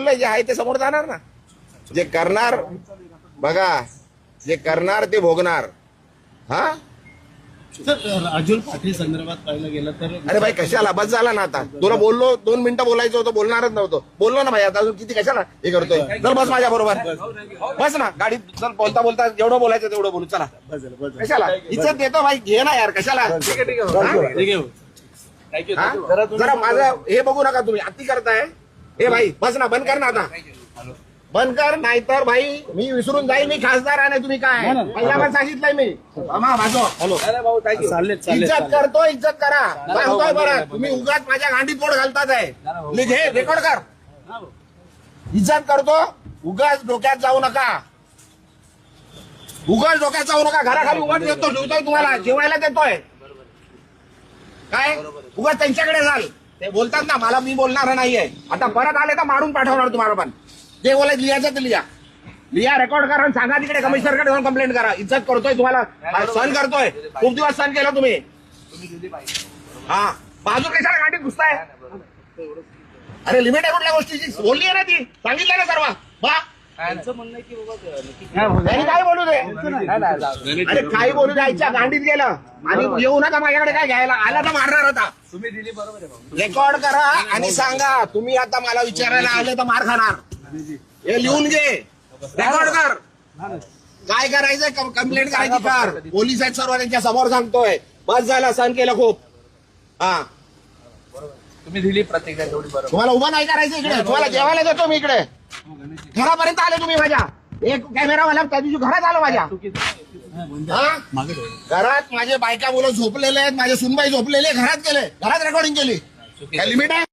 बोललंय जे आहे ते समोर जाणार ना. जे करणार बघा, जे करणार ते भोगणार. हा सर, राजूल पाटील संदर्भात पाहिलं गेलं तर अरे भाई कशाला, बस झाला ना आता. तुला बोललो 2 मिनिटं बोलायचं होतं, बोलणारच नव्हतं. बोललो ना भाई, आता अजून किती कशाला हे करतोय. चल बस माझ्या बरोबर, बस ना गाडीत. चल बोलता बोलता जेवढं बोलायचं तेवढं बोलू. चला कशाला इज्जत देतो भाई, घे ना यार कशाला. हा? जरा माझं हे बघू नका तुम्ही, अति करताय. हे भाई बस ना, बंद कर ना आता, बंद कर. नाहीतर भाई मी विसरून जाईल मी खासदार आहे. तुम्ही काय पहिला सांगितलंय मी. हॅलो, इज्जत करतो, इज्जत करा. सांगतोय बरं, तुम्ही उगाच माझ्या गांडीत पोट घालतात आहे. घे रेकॉर्ड कर. इज्जत करतो, उगाच डोक्यात जाऊ नका. उगाच डोक्यात जाऊ नका. घराखाली उगाच देतो, ठेवतोय तुम्हाला, जेवायला देतोय. काय उगाच त्यांच्याकडे जाल. ते बोलतात ना मला, मी बोलणार नाहीये. आता परत आले तर मारून पाठवणार तुम्हाला. पण जे बोलायचं लिहायचं ते लिहा, रेकॉर्ड करा आणि सांगा तिकडे कमिशनरकडे जाऊन कंप्लेंट करा. इज्जत करतोय तुम्हाला, सहन करतोय. खूप दिवस सहन केलं तुम्ही. हा बाजू कशाला गांडीत घुसताय. अरे लिमिट आहे कुठल्या गोष्टीची, बोलली आहे ना ती, सांगितलं ना सर्व. त्यांनी काय बोलू दे, अरे काही बोलू द्यायच्या गांडीत गेलं. आणि येऊ नका माझ्याकडे काय घ्यायला. आला तर मारणार होता. तुम्ही दिली बरोबर आहे. रेकॉर्ड करा आणि सांगा तुम्ही आता मला विचारायला आले तर मार खाणार. हे लिहून घे, रेकॉर्ड कर. काय करायचं कंप्लेंट करायची कर. पोलीस आहेत सर्व, त्यांच्या समोर सांगतोय. बस झाला, सहन केलं खूप. हा तुम्ही दिली प्रतिक्रिया तेवढी बरोबर. तुम्हाला उभं नाही करायचं इकडे. तुम्हाला जेवायला देतो मी इकडे. घरापर्यंत आले तुम्ही माझ्या. एक कॅमेरावाला त्या दिवशी घरात आलो माझ्या. घरात माझे बायका मुलं झोपलेले आहेत, माझे सुनबाई झोपलेले, घरात गेले, घरात रेकॉर्डिंग केली. काय लिमिट आहे.